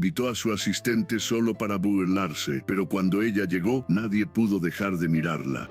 Invitó a su asistente solo para burlarse, pero cuando ella llegó, nadie pudo dejar de mirarla.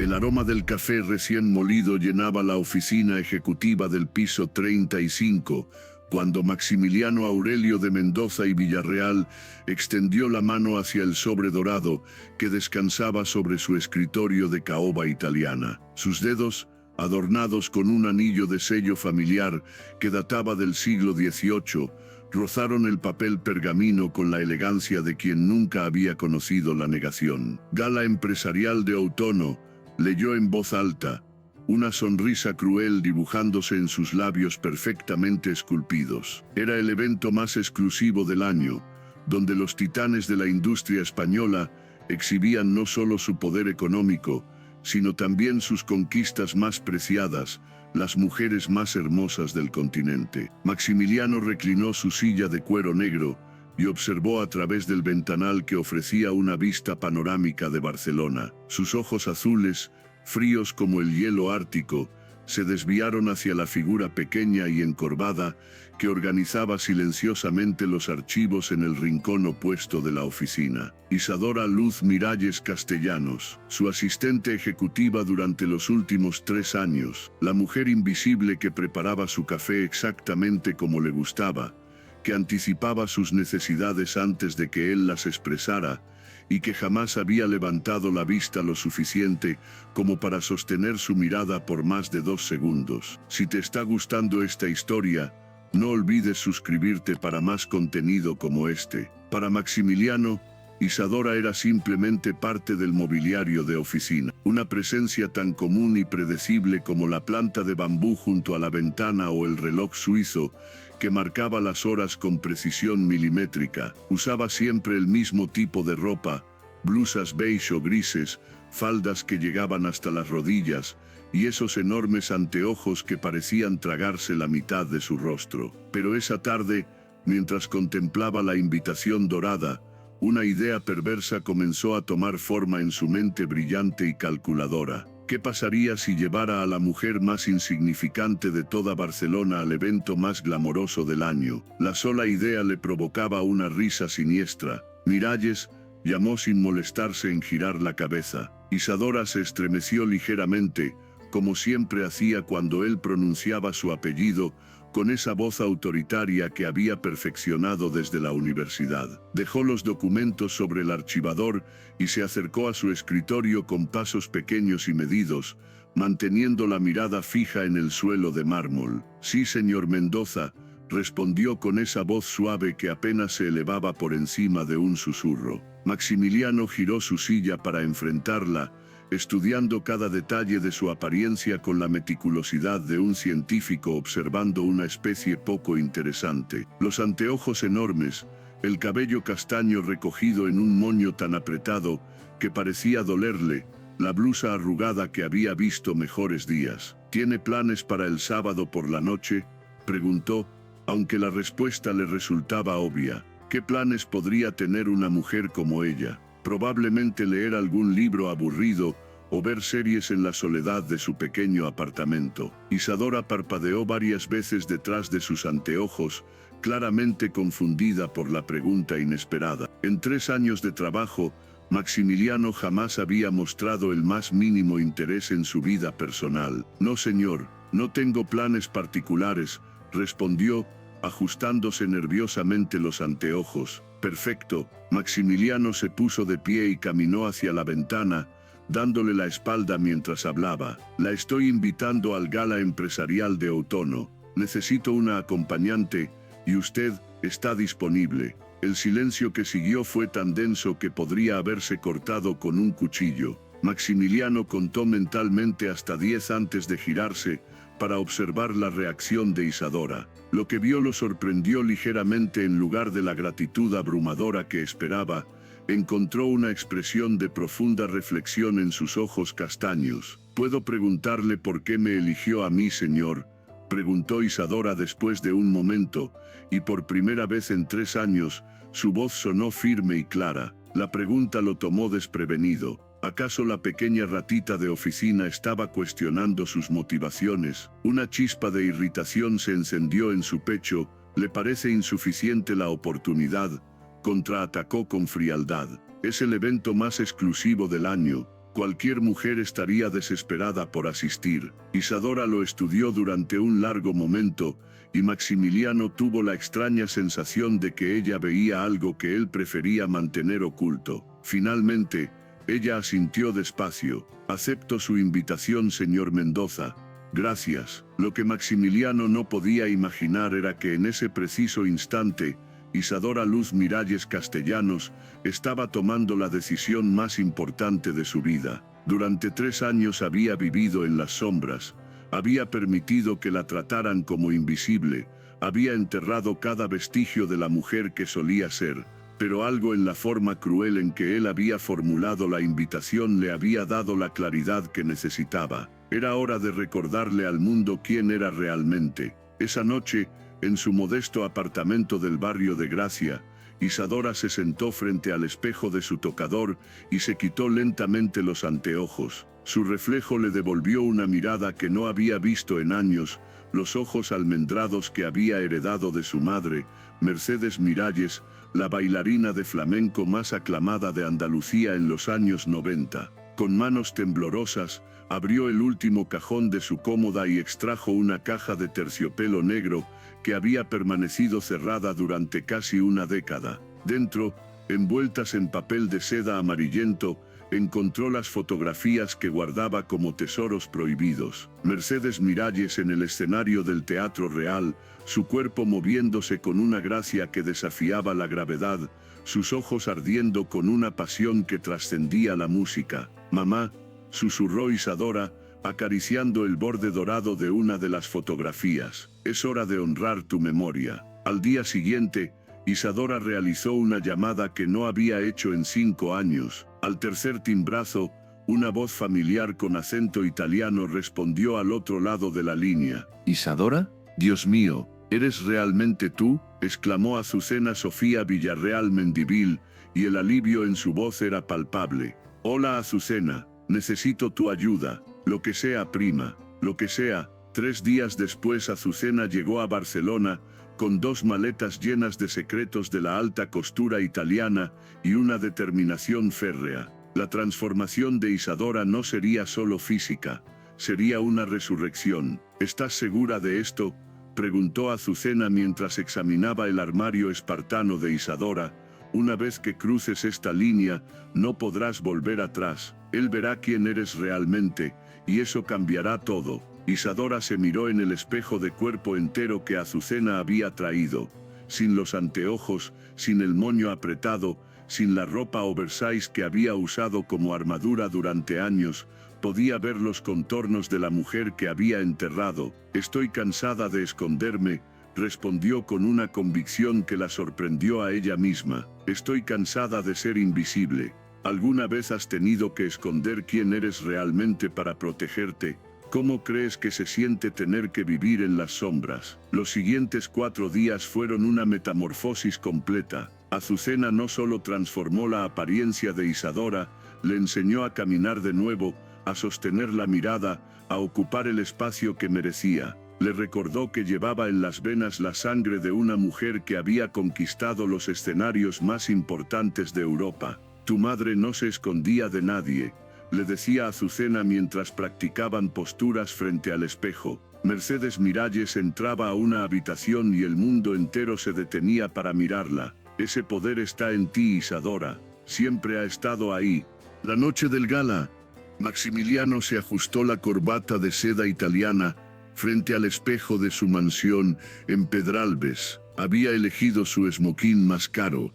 El aroma del café recién molido llenaba la oficina ejecutiva del piso 35, cuando Maximiliano Aurelio de Mendoza y Villarreal extendió la mano hacia el sobre dorado que descansaba sobre su escritorio de caoba italiana. Sus dedos, adornados con un anillo de sello familiar que databa del siglo XVIII, rozaron el papel pergamino con la elegancia de quien nunca había conocido la negación. Gala empresarial de Outono, leyó en voz alta, una sonrisa cruel dibujándose en sus labios perfectamente esculpidos. Era el evento más exclusivo del año, donde los titanes de la industria española exhibían no solo su poder económico, sino también sus conquistas más preciadas, las mujeres más hermosas del continente. Maximiliano reclinó su silla de cuero negro y observó a través del ventanal que ofrecía una vista panorámica de Barcelona. Sus ojos azules, fríos como el hielo ártico, se desviaron hacia la figura pequeña y encorvada que organizaba silenciosamente los archivos en el rincón opuesto de la oficina. Isadora Luz Miralles Castellanos, su asistente ejecutiva durante los últimos 3 años, la mujer invisible que preparaba su café exactamente como le gustaba, que anticipaba sus necesidades antes de que él las expresara, y que jamás había levantado la vista lo suficiente como para sostener su mirada por más de 2 segundos. Si te está gustando esta historia, no olvides suscribirte para más contenido como este. Para Maximiliano, Isadora era simplemente parte del mobiliario de oficina, una presencia tan común y predecible como la planta de bambú junto a la ventana o el reloj suizo que marcaba las horas con precisión milimétrica. Usaba siempre el mismo tipo de ropa, blusas beige o grises, faldas que llegaban hasta las rodillas, y esos enormes anteojos que parecían tragarse la mitad de su rostro. Pero esa tarde, mientras contemplaba la invitación dorada, una idea perversa comenzó a tomar forma en su mente brillante y calculadora. ¿Qué pasaría si llevara a la mujer más insignificante de toda Barcelona al evento más glamoroso del año? La sola idea le provocaba una risa siniestra. Miralles llamó sin molestarse en girar la cabeza. Isadora se estremeció ligeramente, como siempre hacía cuando él pronunciaba su apellido, con esa voz autoritaria que había perfeccionado desde la universidad. Dejó los documentos sobre el archivador y se acercó a su escritorio con pasos pequeños y medidos, manteniendo la mirada fija en el suelo de mármol. «Sí, señor Mendoza», respondió con esa voz suave que apenas se elevaba por encima de un susurro. Maximiliano giró su silla para enfrentarla, estudiando cada detalle de su apariencia con la meticulosidad de un científico observando una especie poco interesante. Los anteojos enormes, el cabello castaño recogido en un moño tan apretado que parecía dolerle, la blusa arrugada que había visto mejores días. «¿Tiene planes para el sábado por la noche?», preguntó, aunque la respuesta le resultaba obvia. ¿Qué planes podría tener una mujer como ella? Probablemente leer algún libro aburrido o ver series en la soledad de su pequeño apartamento. Isadora parpadeó varias veces detrás de sus anteojos, claramente confundida por la pregunta inesperada. En 3 años de trabajo, Maximiliano jamás había mostrado el más mínimo interés en su vida personal. «No, señor, no tengo planes particulares», respondió, ajustándose nerviosamente los anteojos. «Perfecto». Maximiliano se puso de pie y caminó hacia la ventana, dándole la espalda mientras hablaba. «La estoy invitando al gala empresarial de Outono. Necesito una acompañante, y usted está disponible». El silencio que siguió fue tan denso que podría haberse cortado con un cuchillo. Maximiliano contó mentalmente hasta 10 antes de girarse, para observar la reacción de Isadora. Lo que vio lo sorprendió ligeramente. En lugar de la gratitud abrumadora que esperaba, encontró una expresión de profunda reflexión en sus ojos castaños. «¿Puedo preguntarle por qué me eligió a mí, señor?», preguntó Isadora después de un momento, y por primera vez en 3 años, su voz sonó firme y clara. La pregunta lo tomó desprevenido. ¿Acaso la pequeña ratita de oficina estaba cuestionando sus motivaciones? Una chispa de irritación se encendió en su pecho, Le parece insuficiente la oportunidad, contraatacó con frialdad. Es el evento más exclusivo del año. Cualquier mujer estaría desesperada por asistir. Isadora lo estudió durante un largo momento, y Maximiliano tuvo la extraña sensación de que ella veía algo que él prefería mantener oculto. Finalmente, ella asintió despacio. Acepto su invitación, señor Mendoza. Gracias. Lo que Maximiliano no podía imaginar era que en ese preciso instante, Isadora Luz Miralles Castellanos estaba tomando la decisión más importante de su vida. Durante 3 años había vivido en las sombras, había permitido que la trataran como invisible, había enterrado cada vestigio de la mujer que solía ser, pero algo en la forma cruel en que él había formulado la invitación le había dado la claridad que necesitaba. Era hora de recordarle al mundo quién era realmente. Esa noche, en su modesto apartamento del barrio de Gracia, Isadora se sentó frente al espejo de su tocador y se quitó lentamente los anteojos. Su reflejo le devolvió una mirada que no había visto en años, los ojos almendrados que había heredado de su madre, Mercedes Miralles, la bailarina de flamenco más aclamada de Andalucía en los años 90. Con manos temblorosas, abrió el último cajón de su cómoda y extrajo una caja de terciopelo negro que había permanecido cerrada durante casi una década. Dentro, envueltas en papel de seda amarillento, encontró las fotografías que guardaba como tesoros prohibidos. Mercedes Miralles en el escenario del Teatro Real, su cuerpo moviéndose con una gracia que desafiaba la gravedad, sus ojos ardiendo con una pasión que trascendía la música. «Mamá», susurró Isadora, acariciando el borde dorado de una de las fotografías. «Es hora de honrar tu memoria». Al día siguiente, Isadora realizó una llamada que no había hecho en 5 años. Al tercer timbrazo, una voz familiar con acento italiano respondió al otro lado de la línea. «¿Isadora? Dios mío, ¿eres realmente tú?», exclamó Azucena Sofía Villarreal Mendivil, y el alivio en su voz era palpable. «Hola Azucena, necesito tu ayuda, lo que sea prima, lo que sea». 3 días después Azucena llegó a Barcelona, con 2 maletas llenas de secretos de la alta costura italiana y una determinación férrea. La transformación de Isadora no sería solo física, sería una resurrección. «¿Estás segura de esto?», preguntó Azucena mientras examinaba el armario espartano de Isadora. «Una vez que cruces esta línea, no podrás volver atrás. Él verá quién eres realmente, y eso cambiará todo». Isadora se miró en el espejo de cuerpo entero que Azucena había traído. Sin los anteojos, sin el moño apretado, sin la ropa oversize que había usado como armadura durante años, podía ver los contornos de la mujer que había enterrado. «Estoy cansada de esconderme», respondió con una convicción que la sorprendió a ella misma. «Estoy cansada de ser invisible». ¿Alguna vez has tenido que esconder quién eres realmente para protegerte? ¿Cómo crees que se siente tener que vivir en las sombras? Los siguientes 4 días fueron una metamorfosis completa. Azucena no solo transformó la apariencia de Isadora, le enseñó a caminar de nuevo, a sostener la mirada, a ocupar el espacio que merecía. Le recordó que llevaba en las venas la sangre de una mujer que había conquistado los escenarios más importantes de Europa. «Tu madre no se escondía de nadie», le decía a Azucena mientras practicaban posturas frente al espejo. Mercedes Miralles entraba a una habitación y el mundo entero se detenía para mirarla. «Ese poder está en ti, Isadora. Siempre ha estado ahí». La noche del gala, Maximiliano se ajustó la corbata de seda italiana frente al espejo de su mansión en Pedralbes. Había elegido su esmoquín más caro,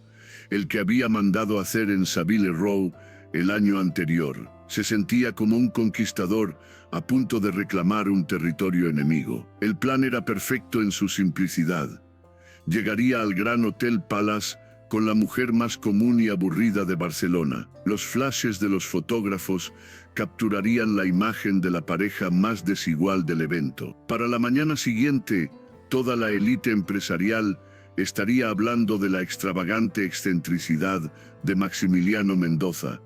el que había mandado hacer en Savile Row el año anterior. Se sentía como un conquistador a punto de reclamar un territorio enemigo. El plan era perfecto en su simplicidad. Llegaría al Gran Hotel Palace con la mujer más común y aburrida de Barcelona. Los flashes de los fotógrafos capturarían la imagen de la pareja más desigual del evento. Para la mañana siguiente, toda la élite empresarial estaría hablando de la extravagante excentricidad de Maximiliano Mendoza,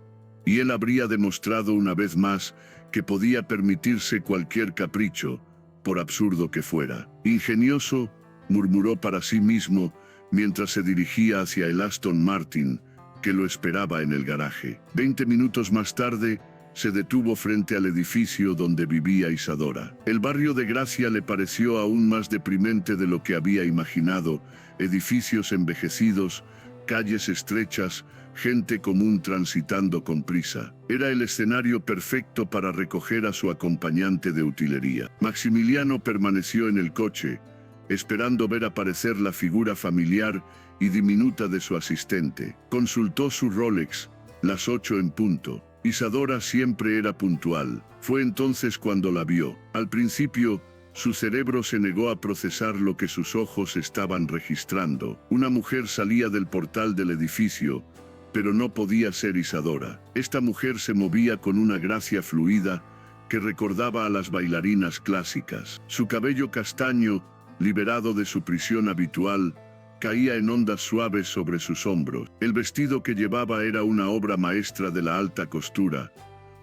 y él habría demostrado una vez más que podía permitirse cualquier capricho, por absurdo que fuera. Ingenioso, murmuró para sí mismo mientras se dirigía hacia el Aston Martin, que lo esperaba en el garaje. 20 minutos más tarde, se detuvo frente al edificio donde vivía Isadora. El barrio de Gracia le pareció aún más deprimente de lo que había imaginado: edificios envejecidos, calles estrechas, gente común transitando con prisa. Era el escenario perfecto para recoger a su acompañante de utilería. Maximiliano permaneció en el coche, esperando ver aparecer la figura familiar y diminuta de su asistente. Consultó su Rolex, las 8 en punto. Isadora siempre era puntual. Fue entonces cuando la vio. Al principio, su cerebro se negó a procesar lo que sus ojos estaban registrando. Una mujer salía del portal del edificio, pero no podía ser Isadora. Esta mujer se movía con una gracia fluida que recordaba a las bailarinas clásicas. Su cabello castaño, liberado de su prisión habitual, caía en ondas suaves sobre sus hombros. El vestido que llevaba era una obra maestra de la alta costura,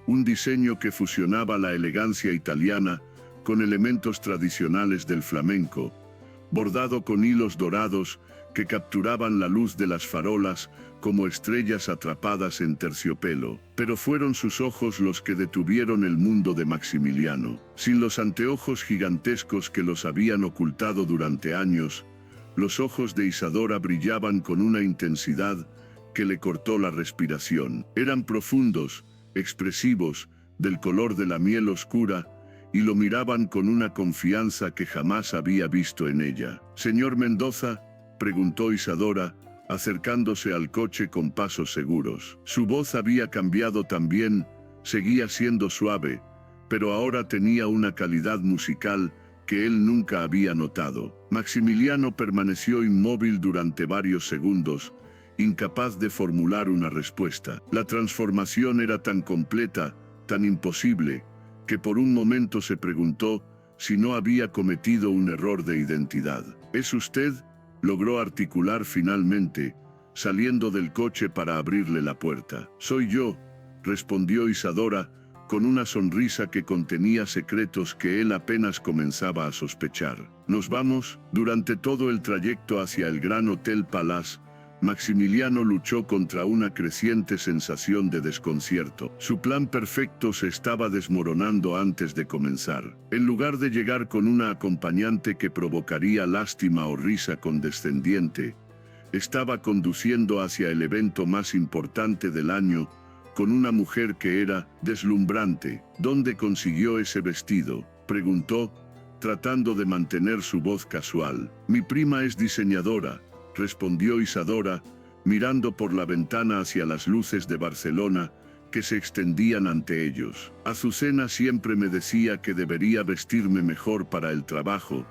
un diseño que fusionaba la elegancia italiana con elementos tradicionales del flamenco, bordado con hilos dorados que capturaban la luz de las farolas como estrellas atrapadas en terciopelo. Pero fueron sus ojos los que detuvieron el mundo de Maximiliano. Sin los anteojos gigantescos que los habían ocultado durante años, los ojos de Isadora brillaban con una intensidad que le cortó la respiración. Eran profundos, expresivos, del color de la miel oscura, y lo miraban con una confianza que jamás había visto en ella. «Señor Mendoza», preguntó Isadora, acercándose al coche con pasos seguros. Su voz había cambiado también, seguía siendo suave, pero ahora tenía una calidad musical que él nunca había notado. Maximiliano permaneció inmóvil durante varios segundos, incapaz de formular una respuesta. La transformación era tan completa, tan imposible, que por un momento se preguntó si no había cometido un error de identidad. «¿Es usted?», logró articular finalmente, saliendo del coche para abrirle la puerta. «Soy yo», respondió Isadora, con una sonrisa que contenía secretos que él apenas comenzaba a sospechar. «¿Nos vamos?». Durante todo el trayecto hacia el Gran Hotel Palace, Maximiliano luchó contra una creciente sensación de desconcierto. Su plan perfecto se estaba desmoronando antes de comenzar. En lugar de llegar con una acompañante que provocaría lástima o risa condescendiente, estaba conduciendo hacia el evento más importante del año, con una mujer que era deslumbrante. «¿Dónde consiguió ese vestido?», preguntó, tratando de mantener su voz casual. «Mi prima es diseñadora», respondió Isadora, mirando por la ventana hacia las luces de Barcelona que se extendían ante ellos. «Azucena siempre me decía que debería vestirme mejor para el trabajo,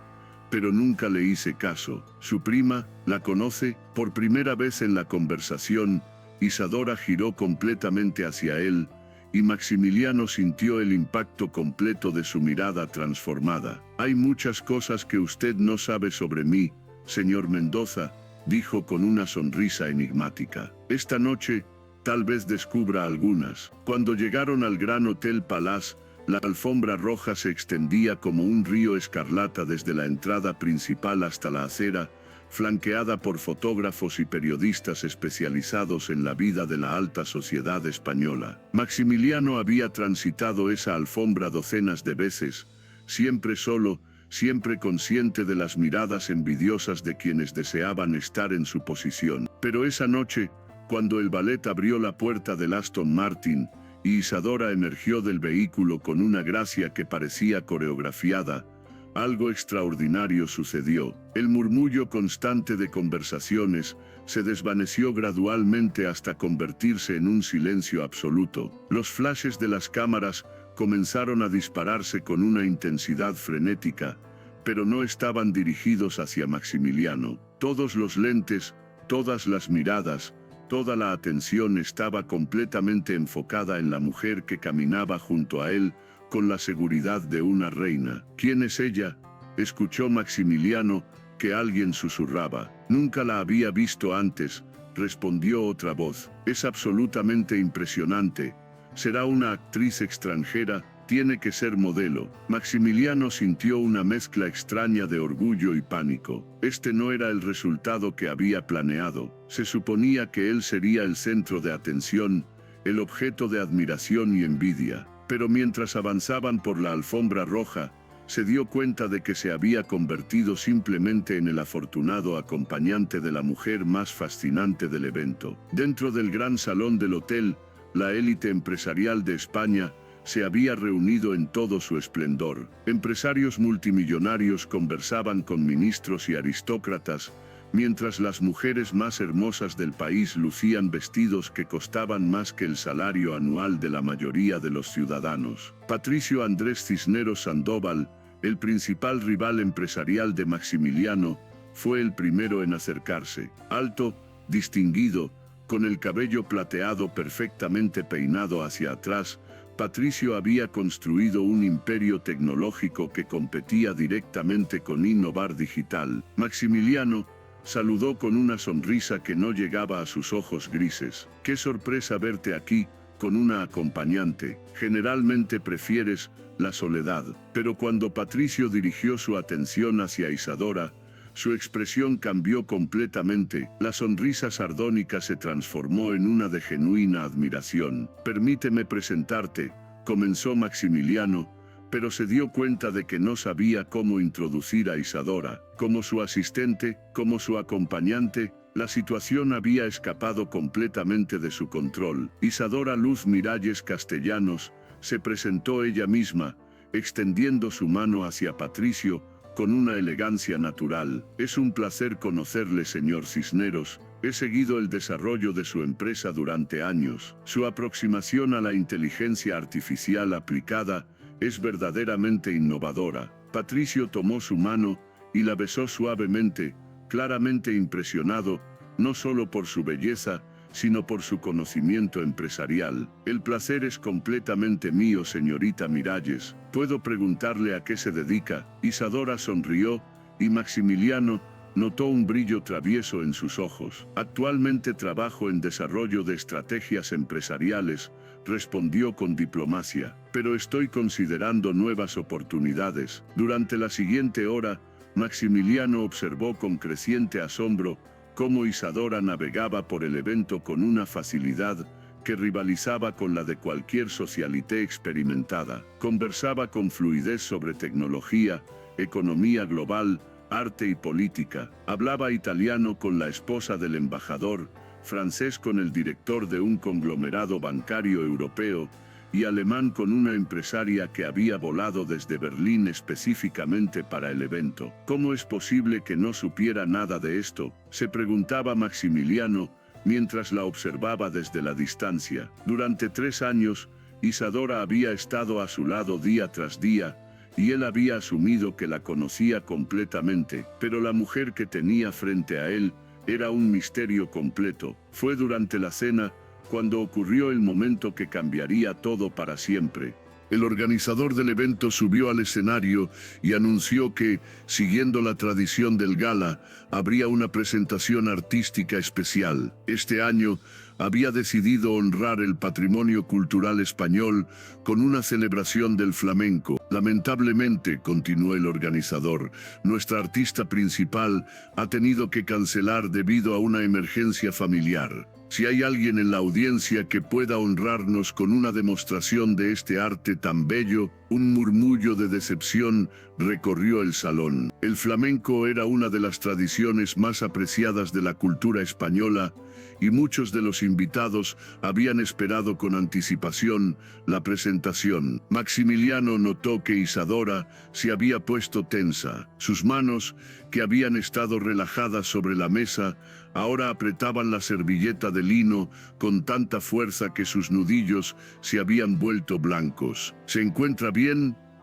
pero nunca le hice caso». «¿Su prima la conoce?». Por primera vez en la conversación, Isadora giró completamente hacia él, y Maximiliano sintió el impacto completo de su mirada transformada. «Hay muchas cosas que usted no sabe sobre mí, señor Mendoza», dijo con una sonrisa enigmática. «Esta noche, tal vez descubra algunas». Cuando llegaron al Gran Hotel Palace, la alfombra roja se extendía como un río escarlata desde la entrada principal hasta la acera, flanqueada por fotógrafos y periodistas especializados en la vida de la alta sociedad española. Maximiliano había transitado esa alfombra docenas de veces, siempre solo, siempre consciente de las miradas envidiosas de quienes deseaban estar en su posición. Pero esa noche, cuando el valet abrió la puerta del Aston Martin, y Isadora emergió del vehículo con una gracia que parecía coreografiada, algo extraordinario sucedió. El murmullo constante de conversaciones se desvaneció gradualmente hasta convertirse en un silencio absoluto. Los flashes de las cámaras comenzaron a dispararse con una intensidad frenética, pero no estaban dirigidos hacia Maximiliano. Todos los lentes, todas las miradas, toda la atención estaba completamente enfocada en la mujer que caminaba junto a él, con la seguridad de una reina. «¿Quién es ella?», escuchó Maximiliano, que alguien susurraba. «Nunca la había visto antes», respondió otra voz. «Es absolutamente impresionante. ¿Será una actriz extranjera?». Tiene que ser modelo. Maximiliano sintió una mezcla extraña de orgullo y pánico. Este no era el resultado que había planeado. Se suponía que él sería el centro de atención, el objeto de admiración y envidia. Pero mientras avanzaban por la alfombra roja, se dio cuenta de que se había convertido simplemente en el afortunado acompañante de la mujer más fascinante del evento. Dentro del gran salón del hotel, la élite empresarial de España se había reunido en todo su esplendor. Empresarios multimillonarios conversaban con ministros y aristócratas, mientras las mujeres más hermosas del país lucían vestidos que costaban más que el salario anual de la mayoría de los ciudadanos. Patricio Andrés Cisneros Sandoval, el principal rival empresarial de Maximiliano, fue el primero en acercarse. Alto, distinguido, con el cabello plateado perfectamente peinado hacia atrás, Patricio había construido un imperio tecnológico que competía directamente con Innovar Digital. Maximiliano saludó con una sonrisa que no llegaba a sus ojos grises. «Qué sorpresa verte aquí, con una acompañante. Generalmente prefieres la soledad». Pero cuando Patricio dirigió su atención hacia Isadora, su expresión cambió completamente. La sonrisa sardónica se transformó en una de genuina admiración. «Permíteme presentarte», comenzó Maximiliano, pero se dio cuenta de que no sabía cómo introducir a Isadora. Como su asistente, como su acompañante, la situación había escapado completamente de su control. Isadora Luz Miralles Castellanos se presentó ella misma, extendiendo su mano hacia Patricio, con una elegancia natural. «Es un placer conocerle, señor Cisneros. He seguido el desarrollo de su empresa durante años. Su aproximación a la inteligencia artificial aplicada es verdaderamente innovadora». Patricio tomó su mano y la besó suavemente, claramente impresionado, no solo por su belleza, sino por su conocimiento empresarial. «El placer es completamente mío, señorita Miralles. ¿Puedo preguntarle a qué se dedica?» Isadora sonrió, y Maximiliano notó un brillo travieso en sus ojos. «Actualmente trabajo en desarrollo de estrategias empresariales», respondió con diplomacia. «Pero estoy considerando nuevas oportunidades». Durante la siguiente hora, Maximiliano observó con creciente asombro cómo Isadora navegaba por el evento con una facilidad que rivalizaba con la de cualquier socialité experimentada. Conversaba con fluidez sobre tecnología, economía global, arte y política. Hablaba italiano con la esposa del embajador, francés con el director de un conglomerado bancario europeo, y alemán con una empresaria que había volado desde Berlín específicamente para el evento. «¿Cómo es posible que no supiera nada de esto?», se preguntaba Maximiliano, mientras la observaba desde la distancia. Durante 3 años, Isadora había estado a su lado día tras día, y él había asumido que la conocía completamente, pero la mujer que tenía frente a él era un misterio completo. Fue durante la cena cuando ocurrió el momento que cambiaría todo para siempre. El organizador del evento subió al escenario y anunció que, siguiendo la tradición del gala, habría una presentación artística especial. Este año había decidido honrar el patrimonio cultural español con una celebración del flamenco. «Lamentablemente», continuó el organizador, «nuestra artista principal ha tenido que cancelar debido a una emergencia familiar. Si hay alguien en la audiencia que pueda honrarnos con una demostración de este arte tan bello». Un murmullo de decepción recorrió el salón. El flamenco era una de las tradiciones más apreciadas de la cultura española, y muchos de los invitados habían esperado con anticipación la presentación. Maximiliano notó que Isadora se había puesto tensa. Sus manos, que habían estado relajadas sobre la mesa, ahora apretaban la servilleta de lino con tanta fuerza que sus nudillos se habían vuelto blancos. «¿Se encuentra bien?»,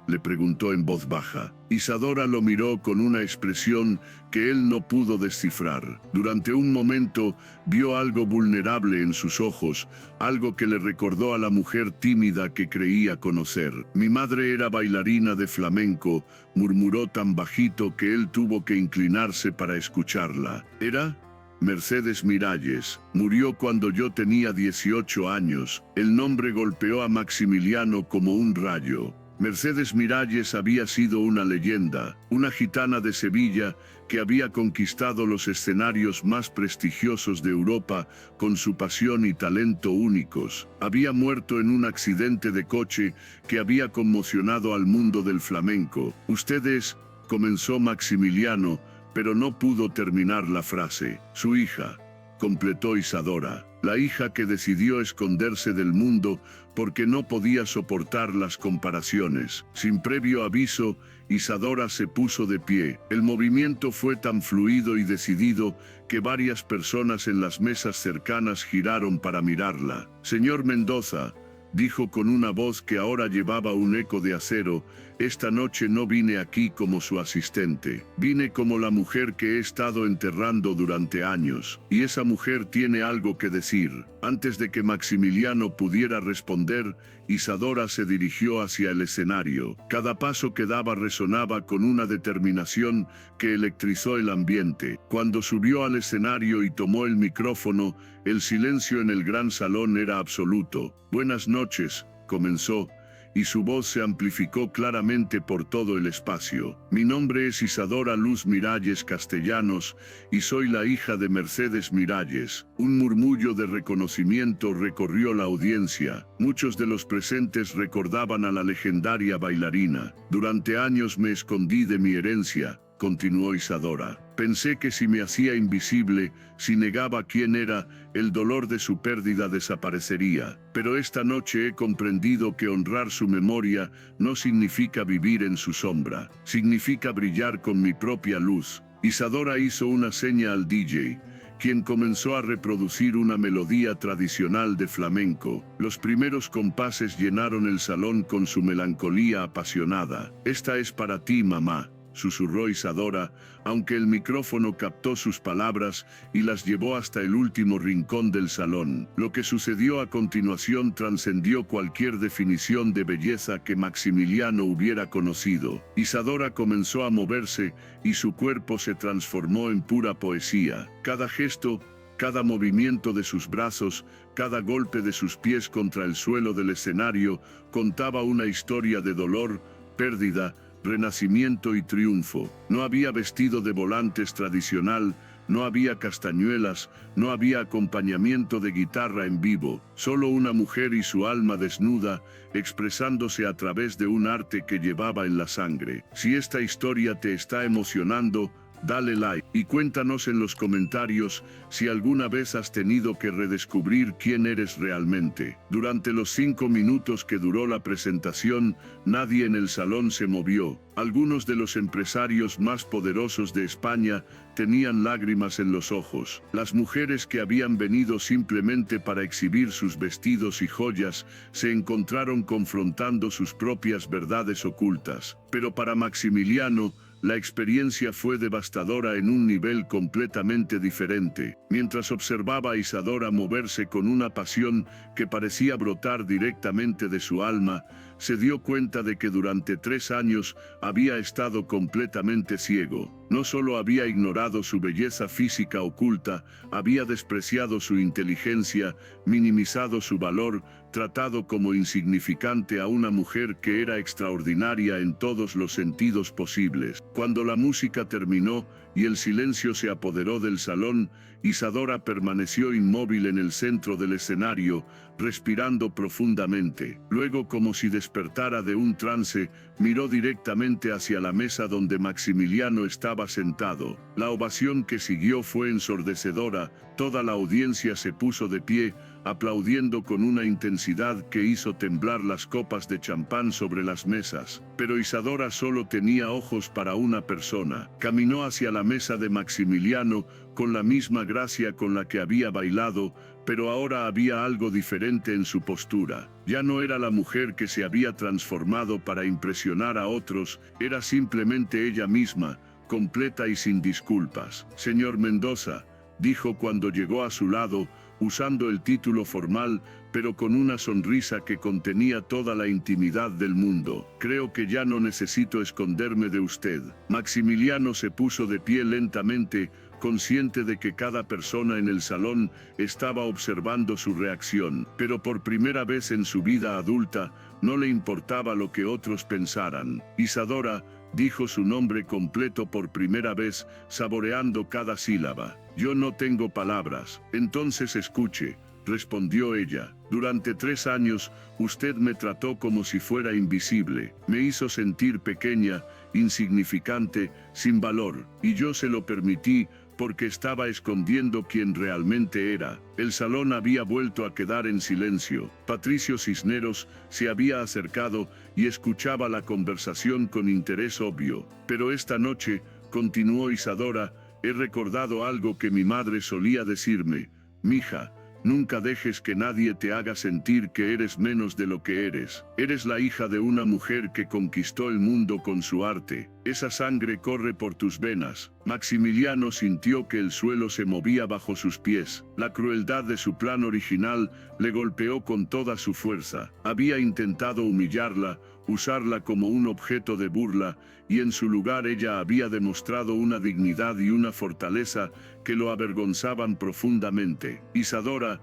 le preguntó en voz baja. Isadora lo miró con una expresión que él no pudo descifrar. Durante un momento vio algo vulnerable en sus ojos, algo que le recordó a la mujer tímida que creía conocer. «Mi madre era bailarina de flamenco», murmuró tan bajito que él tuvo que inclinarse para escucharla. «¿Era? Mercedes Miralles, murió cuando yo tenía 18 años. El nombre golpeó a Maximiliano como un rayo. Mercedes Miralles había sido una leyenda, una gitana de Sevilla que había conquistado los escenarios más prestigiosos de Europa con su pasión y talento únicos. Había muerto en un accidente de coche que había conmocionado al mundo del flamenco. Ustedes, comenzó Maximiliano, pero no pudo terminar la frase. Su hija, completó Isadora, la hija que decidió esconderse del mundo porque no podía soportar las comparaciones. Sin previo aviso, Isadora se puso de pie. El movimiento fue tan fluido y decidido que varias personas en las mesas cercanas giraron para mirarla. Señor Mendoza, dijo con una voz que ahora llevaba un eco de acero, esta noche no vine aquí como su asistente. Vine como la mujer que he estado enterrando durante años. Y esa mujer tiene algo que decir. Antes de que Maximiliano pudiera responder, Isadora se dirigió hacia el escenario. Cada paso que daba resonaba con una determinación que electrizó el ambiente. Cuando subió al escenario y tomó el micrófono, el silencio en el gran salón era absoluto. Buenas noches, comenzó, y su voz se amplificó claramente por todo el espacio. Mi nombre es Isadora Luz Miralles Castellanos, y soy la hija de Mercedes Miralles. Un murmullo de reconocimiento recorrió la audiencia. Muchos de los presentes recordaban a la legendaria bailarina. Durante años me escondí de mi herencia, continuó Isadora. Pensé que si me hacía invisible, si negaba quién era, el dolor de su pérdida desaparecería. Pero esta noche he comprendido que honrar su memoria no significa vivir en su sombra. Significa brillar con mi propia luz. Isadora hizo una seña al DJ, quien comenzó a reproducir una melodía tradicional de flamenco. Los primeros compases llenaron el salón con su melancolía apasionada. Esta es para ti, mamá, susurró Isadora, aunque el micrófono captó sus palabras y las llevó hasta el último rincón del salón. Lo que sucedió a continuación trascendió cualquier definición de belleza que Maximiliano hubiera conocido. Isadora comenzó a moverse y su cuerpo se transformó en pura poesía. Cada gesto, cada movimiento de sus brazos, cada golpe de sus pies contra el suelo del escenario contaba una historia de dolor, pérdida, renacimiento y triunfo. No había vestido de volantes tradicional, no había castañuelas, no había acompañamiento de guitarra en vivo, solo una mujer y su alma desnuda, expresándose a través de un arte que llevaba en la sangre. Si esta historia te está emocionando, dale like y cuéntanos en los comentarios si alguna vez has tenido que redescubrir quién eres realmente. Durante los 5 minutos que duró la presentación, nadie en el salón se movió. Algunos de los empresarios más poderosos de España tenían lágrimas en los ojos. Las mujeres que habían venido simplemente para exhibir sus vestidos y joyas se encontraron confrontando sus propias verdades ocultas. Pero para Maximiliano, la experiencia fue devastadora en un nivel completamente diferente. Mientras observaba a Isadora moverse con una pasión que parecía brotar directamente de su alma, se dio cuenta de que durante 3 años había estado completamente ciego. No solo había ignorado su belleza física oculta, había despreciado su inteligencia, minimizado su valor, tratado como insignificante a una mujer que era extraordinaria en todos los sentidos posibles. Cuando la música terminó y el silencio se apoderó del salón, Isadora permaneció inmóvil en el centro del escenario, respirando profundamente. Luego, como si despertara de un trance, miró directamente hacia la mesa donde Maximiliano estaba sentado. La ovación que siguió fue ensordecedora. Toda la audiencia se puso de pie, aplaudiendo con una intensidad que hizo temblar las copas de champán sobre las mesas. Pero Isadora solo tenía ojos para una persona. Caminó hacia la mesa de Maximiliano con la misma gracia con la que había bailado, pero ahora había algo diferente en su postura. Ya no era la mujer que se había transformado para impresionar a otros, era simplemente ella misma, completa y sin disculpas. Señor Mendoza, dijo cuando llegó a su lado, usando el título formal, pero con una sonrisa que contenía toda la intimidad del mundo. Creo que ya no necesito esconderme de usted. Maximiliano se puso de pie lentamente, consciente de que cada persona en el salón estaba observando su reacción, pero por primera vez en su vida adulta, no le importaba lo que otros pensaran. Isadora dijo su nombre completo por primera vez, saboreando cada sílaba. Yo no tengo palabras. Entonces escuche, respondió ella. Durante 3 años, usted me trató como si fuera invisible. Me hizo sentir pequeña, insignificante, sin valor. Y yo se lo permití porque estaba escondiendo quién realmente era. El salón había vuelto a quedar en silencio. Patricio Cisneros se había acercado y escuchaba la conversación con interés obvio. Pero esta noche, continuó Isadora, he recordado algo que mi madre solía decirme. Mija, nunca dejes que nadie te haga sentir que eres menos de lo que eres. Eres la hija de una mujer que conquistó el mundo con su arte. Esa sangre corre por tus venas. Maximiliano sintió que el suelo se movía bajo sus pies. La crueldad de su plan original le golpeó con toda su fuerza. Había intentado humillarla, usarla como un objeto de burla, y en su lugar ella había demostrado una dignidad y una fortaleza que lo avergonzaban profundamente. Isadora,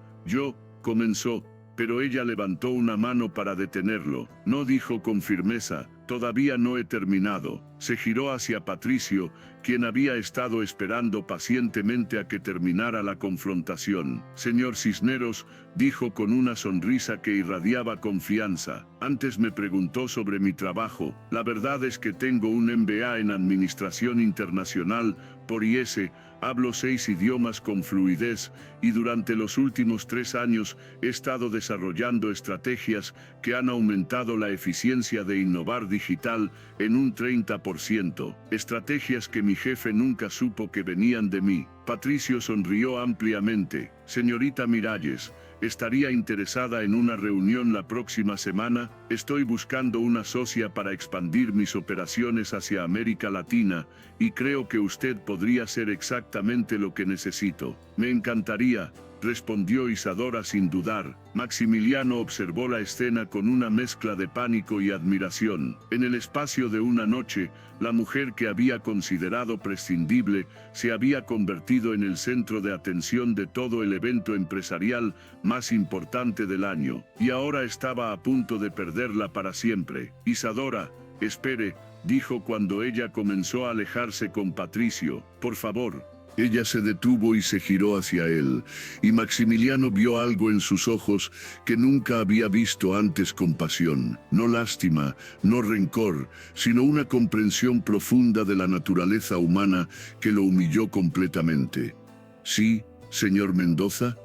comenzó, pero ella levantó una mano para detenerlo. No dijo con firmeza, todavía no he terminado. Se giró hacia Patricio, quien había estado esperando pacientemente a que terminara la confrontación. Señor Cisneros, dijo con una sonrisa que irradiaba confianza. Antes me preguntó sobre mi trabajo. La verdad es que tengo un MBA en Administración Internacional por IESE, hablo 6 idiomas con fluidez y durante los últimos 3 años he estado desarrollando estrategias que han aumentado la eficiencia de innovar digital en un 30%. Estrategias que mi jefe nunca supo que venían de mí. Patricio sonrió ampliamente. Señorita Miralles, ¿estaría interesada en una reunión la próxima semana? Estoy buscando una socia para expandir mis operaciones hacia América Latina y creo que usted podría ser exactamente lo que necesito. Me encantaría, respondió Isadora sin dudar. Maximiliano observó la escena con una mezcla de pánico y admiración. En el espacio de una noche, la mujer que había considerado prescindible se había convertido en el centro de atención de todo el evento empresarial más importante del año, y ahora estaba a punto de perderla para siempre. Isadora, espere, dijo cuando ella comenzó a alejarse con Patricio. Por favor. Ella se detuvo y se giró hacia él, y Maximiliano vio algo en sus ojos que nunca había visto antes con pasión. No lástima, no rencor, sino una comprensión profunda de la naturaleza humana que lo humilló completamente. Sí, señor Mendoza.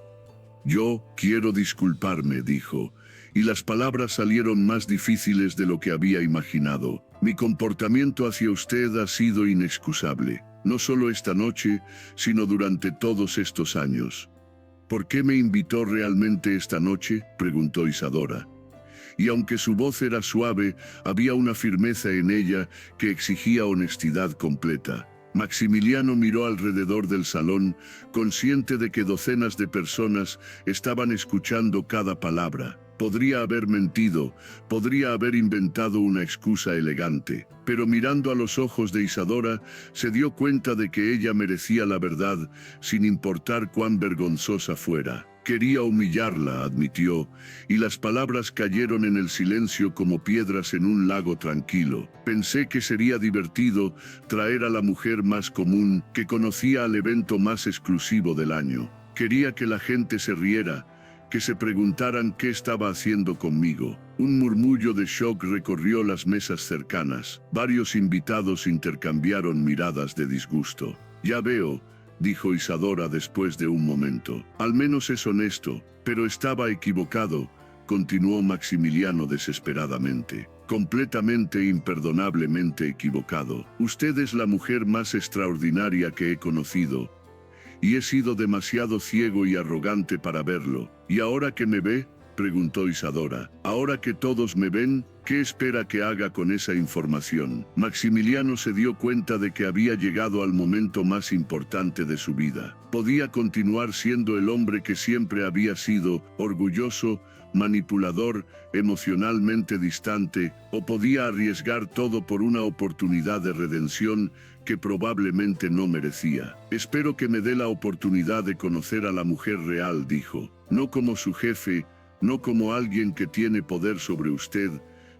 Yo quiero disculparme, dijo, y las palabras salieron más difíciles de lo que había imaginado. Mi comportamiento hacia usted ha sido inexcusable. No solo esta noche, sino durante todos estos años. ¿Por qué me invitó realmente esta noche?, preguntó Isadora. Y aunque su voz era suave, había una firmeza en ella que exigía honestidad completa. Maximiliano miró alrededor del salón, consciente de que docenas de personas estaban escuchando cada palabra. Podría haber mentido, podría haber inventado una excusa elegante, pero mirando a los ojos de Isadora, se dio cuenta de que ella merecía la verdad, sin importar cuán vergonzosa fuera. Quería humillarla, admitió, y las palabras cayeron en el silencio como piedras en un lago tranquilo. Pensé que sería divertido traer a la mujer más común que conocía al evento más exclusivo del año. Quería que la gente se riera, que se preguntaran qué estaba haciendo conmigo. Un murmullo de shock recorrió las mesas cercanas. Varios invitados intercambiaron miradas de disgusto. Ya veo, dijo Isadora después de un momento. Al menos es honesto, pero estaba equivocado, continuó Maximiliano desesperadamente. Completamente, imperdonablemente equivocado. Usted es la mujer más extraordinaria que he conocido, y he sido demasiado ciego y arrogante para verlo. ¿Y ahora que me ve?, preguntó Isadora. Ahora que todos me ven, ¿qué espera que haga con esa información? Maximiliano se dio cuenta de que había llegado al momento más importante de su vida. Podía continuar siendo el hombre que siempre había sido, orgulloso, manipulador, emocionalmente distante, o podía arriesgar todo por una oportunidad de redención que probablemente no merecía. Espero que me dé la oportunidad de conocer a la mujer real, dijo. No como su jefe, no como alguien que tiene poder sobre usted,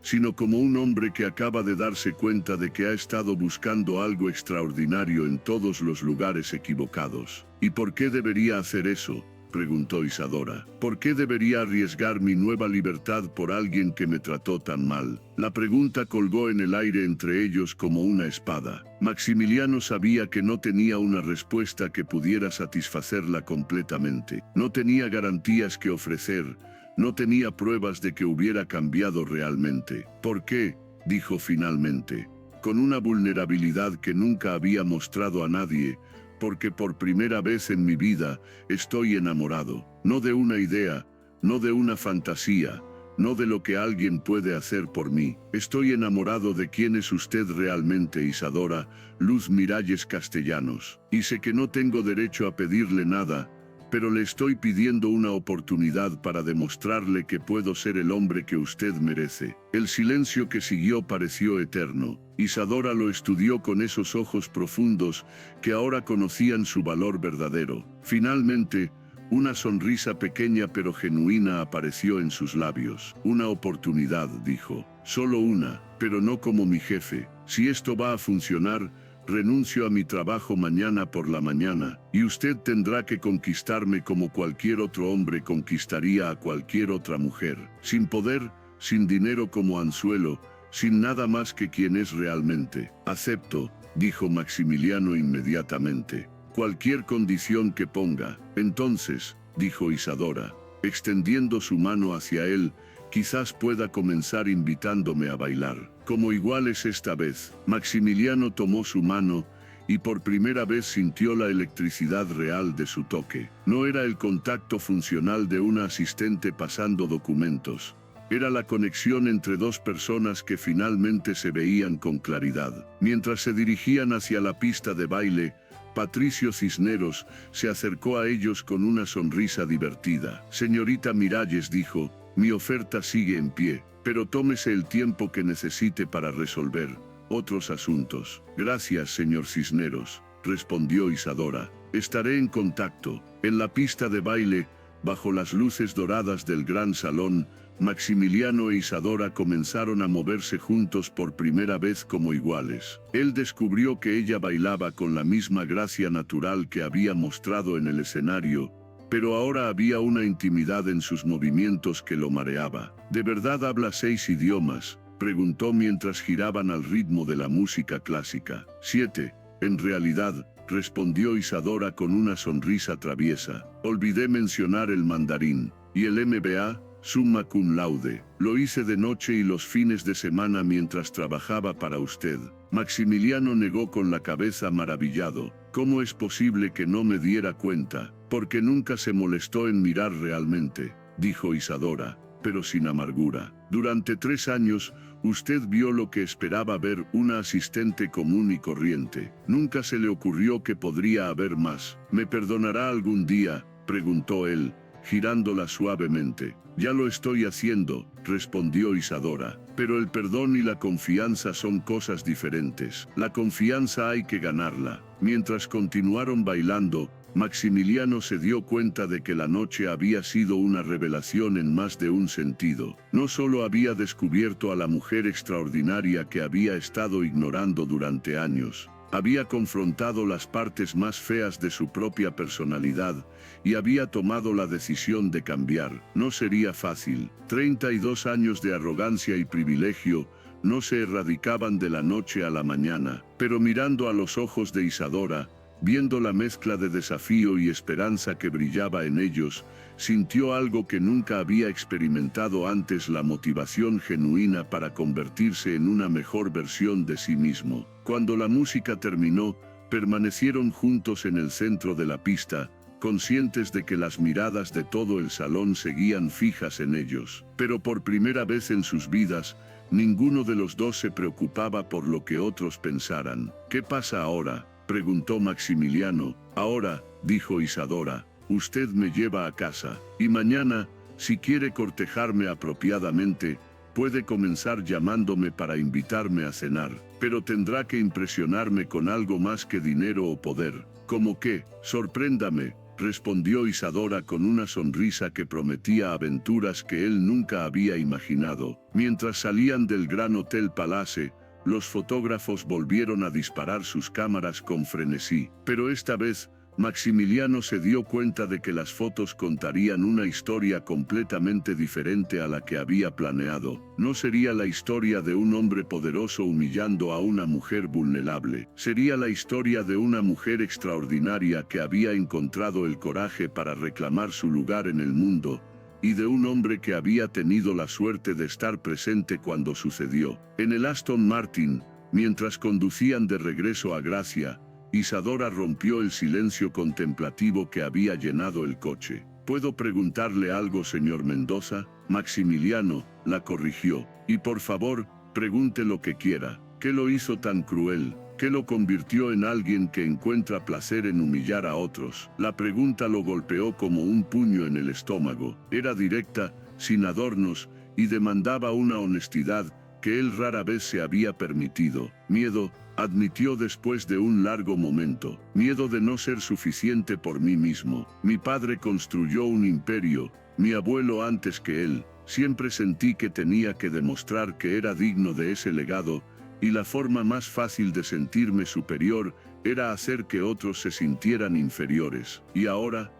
sino como un hombre que acaba de darse cuenta de que ha estado buscando algo extraordinario en todos los lugares equivocados. ¿Y por qué debería hacer eso?, preguntó Isadora. ¿Por qué debería arriesgar mi nueva libertad por alguien que me trató tan mal? La pregunta colgó en el aire entre ellos como una espada. Maximiliano sabía que no tenía una respuesta que pudiera satisfacerla completamente. No tenía garantías que ofrecer, no tenía pruebas de que hubiera cambiado realmente. ¿Por qué?, dijo finalmente, con una vulnerabilidad que nunca había mostrado a nadie, porque por primera vez en mi vida estoy enamorado, no de una idea, no de una fantasía, no de lo que alguien puede hacer por mí. Estoy enamorado de quién es usted realmente, Isadora Luz Miralles Castellanos. Y sé que no tengo derecho a pedirle nada, pero le estoy pidiendo una oportunidad para demostrarle que puedo ser el hombre que usted merece. El silencio que siguió pareció eterno. Isadora lo estudió con esos ojos profundos que ahora conocían su valor verdadero. Finalmente, una sonrisa pequeña pero genuina apareció en sus labios. Una oportunidad, dijo. Solo una, pero no como mi jefe. Si esto va a funcionar, renuncio a mi trabajo mañana por la mañana, y usted tendrá que conquistarme como cualquier otro hombre conquistaría a cualquier otra mujer. Sin poder, sin dinero como anzuelo, sin nada más que quien es realmente. Acepto, dijo Maximiliano inmediatamente. Cualquier condición que ponga. Entonces, dijo Isadora, extendiendo su mano hacia él, quizás pueda comenzar invitándome a bailar. Como iguales esta vez. Maximiliano tomó su mano, y por primera vez sintió la electricidad real de su toque. No era el contacto funcional de una asistente pasando documentos. Era la conexión entre dos personas que finalmente se veían con claridad. Mientras se dirigían hacia la pista de baile, Patricio Cisneros se acercó a ellos con una sonrisa divertida. Señorita Miralles, dijo, mi oferta sigue en pie, pero tómese el tiempo que necesite para resolver otros asuntos. Gracias, señor Cisneros, respondió Isadora. Estaré en contacto. En la pista de baile, bajo las luces doradas del gran salón, Maximiliano e Isadora comenzaron a moverse juntos por primera vez como iguales. Él descubrió que ella bailaba con la misma gracia natural que había mostrado en el escenario, pero ahora había una intimidad en sus movimientos que lo mareaba. ¿De verdad habla 6 idiomas?, preguntó mientras giraban al ritmo de la música clásica. 7, en realidad, respondió Isadora con una sonrisa traviesa. Olvidé mencionar el mandarín. ¿Y el MBA? Summa cum laude. Lo hice de noche y los fines de semana mientras trabajaba para usted. Maximiliano negó con la cabeza maravillado. ¿Cómo es posible que no me diera cuenta? Porque nunca se molestó en mirar realmente, dijo Isadora, pero sin amargura. Durante 3 años, usted vio lo que esperaba ver una asistente común y corriente. Nunca se le ocurrió que podría haber más. ¿Me perdonará algún día?, preguntó él, girándola suavemente. Ya lo estoy haciendo, respondió Isadora. Pero el perdón y la confianza son cosas diferentes. La confianza hay que ganarla. Mientras continuaron bailando, Maximiliano se dio cuenta de que la noche había sido una revelación en más de un sentido. No solo había descubierto a la mujer extraordinaria que había estado ignorando durante años, había confrontado las partes más feas de su propia personalidad y había tomado la decisión de cambiar. No sería fácil. 32 años de arrogancia y privilegio no se erradicaban de la noche a la mañana, pero mirando a los ojos de Isadora, viendo la mezcla de desafío y esperanza que brillaba en ellos, sintió algo que nunca había experimentado antes: la motivación genuina para convertirse en una mejor versión de sí mismo. Cuando la música terminó, permanecieron juntos en el centro de la pista, conscientes de que las miradas de todo el salón seguían fijas en ellos. Pero por primera vez en sus vidas, ninguno de los dos se preocupaba por lo que otros pensaran. ¿Qué pasa ahora?, preguntó Maximiliano. Ahora, dijo Isadora, usted me lleva a casa, y mañana, si quiere cortejarme apropiadamente, Puede comenzar llamándome para invitarme a cenar, pero tendrá que impresionarme con algo más que dinero o poder. ¿Cómo qué? Sorpréndame, respondió Isadora con una sonrisa que prometía aventuras que él nunca había imaginado. Mientras salían del Gran Hotel Palace, los fotógrafos volvieron a disparar sus cámaras con frenesí, pero esta vez, Maximiliano se dio cuenta de que las fotos contarían una historia completamente diferente a la que había planeado. No sería la historia de un hombre poderoso humillando a una mujer vulnerable. Sería la historia de una mujer extraordinaria que había encontrado el coraje para reclamar su lugar en el mundo, y de un hombre que había tenido la suerte de estar presente cuando sucedió. En el Aston Martin, mientras conducían de regreso a Gracia, Isadora rompió el silencio contemplativo que había llenado el coche. ¿Puedo preguntarle algo, señor Mendoza? Maximiliano la corrigió. Y por favor, pregunte lo que quiera. ¿Qué lo hizo tan cruel? ¿Qué lo convirtió en alguien que encuentra placer en humillar a otros? La pregunta lo golpeó como un puño en el estómago. Era directa, sin adornos, y demandaba una honestidad que él rara vez se había permitido. Miedo, admitió después de un largo momento. Miedo de no ser suficiente por mí mismo. Mi padre construyó un imperio, mi abuelo antes que él. Siempre sentí que tenía que demostrar que era digno de ese legado, y la forma más fácil de sentirme superior era hacer que otros se sintieran inferiores. Y ahora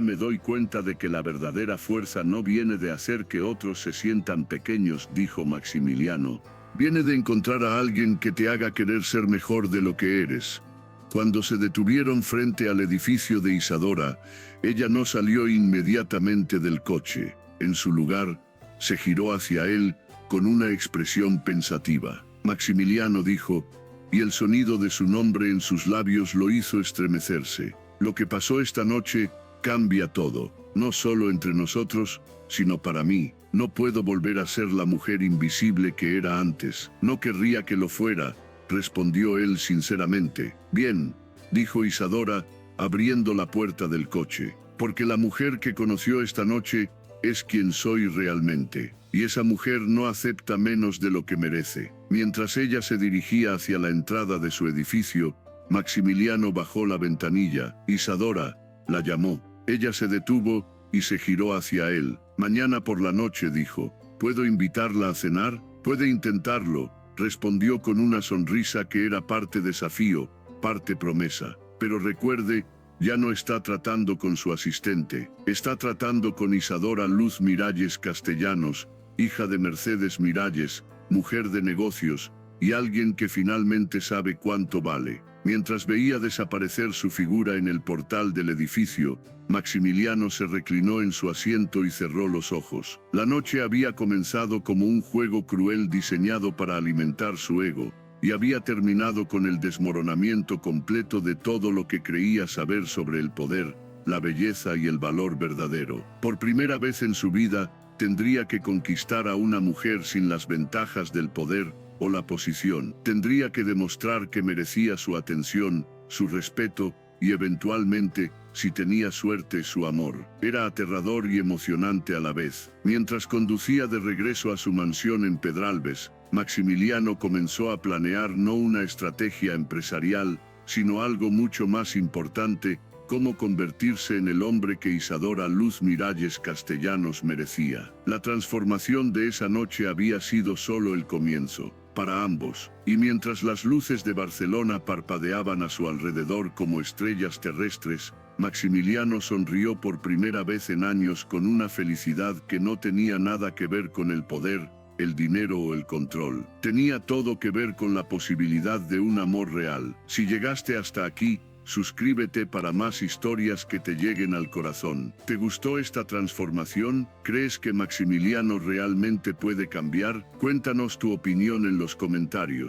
me doy cuenta de que la verdadera fuerza no viene de hacer que otros se sientan pequeños, dijo Maximiliano. Viene de encontrar a alguien que te haga querer ser mejor de lo que eres. Cuando se detuvieron frente al edificio de Isadora, ella no salió inmediatamente del coche. En su lugar, se giró hacia él con una expresión pensativa. Maximiliano dijo, y el sonido de su nombre en sus labios lo hizo estremecerse. Lo que pasó esta noche cambia todo, no solo entre nosotros, sino para mí. No puedo volver a ser la mujer invisible que era antes. No querría que lo fuera, respondió él sinceramente. Bien, dijo Isadora, abriendo la puerta del coche, porque la mujer que conoció esta noche es quien soy realmente, y esa mujer no acepta menos de lo que merece. Mientras ella se dirigía hacia la entrada de su edificio, Maximiliano bajó la ventanilla. Isadora la llamó. Ella se detuvo y se giró hacia él. Mañana por la noche, dijo. ¿Puedo invitarla a cenar? Puede intentarlo, respondió con una sonrisa que era parte desafío, parte promesa. Pero recuerde, ya no está tratando con su asistente, está tratando con Isadora Luz Miralles Castellanos, hija de Mercedes Miralles, mujer de negocios, y alguien que finalmente sabe cuánto vale. Mientras veía desaparecer su figura en el portal del edificio, Maximiliano se reclinó en su asiento y cerró los ojos. La noche había comenzado como un juego cruel diseñado para alimentar su ego, y había terminado con el desmoronamiento completo de todo lo que creía saber sobre el poder, la belleza y el valor verdadero. Por primera vez en su vida, tendría que conquistar a una mujer sin las ventajas del poder o la posición. Tendría que demostrar que merecía su atención, su respeto y eventualmente, si tenía suerte, su amor. Era aterrador y emocionante a la vez. Mientras conducía de regreso a su mansión en Pedralbes, Maximiliano comenzó a planear no una estrategia empresarial, sino algo mucho más importante: cómo convertirse en el hombre que Isadora Luz Miralles Castellanos merecía. La transformación de esa noche había sido solo el comienzo para ambos, y mientras las luces de Barcelona parpadeaban a su alrededor como estrellas terrestres, Maximiliano sonrió por primera vez en años con una felicidad que no tenía nada que ver con el poder, el dinero o el control. Tenía todo que ver con la posibilidad de un amor real. Si llegaste hasta aquí, suscríbete para más historias que te lleguen al corazón. ¿Te gustó esta transformación? ¿Crees que Maximiliano realmente puede cambiar? Cuéntanos tu opinión en los comentarios.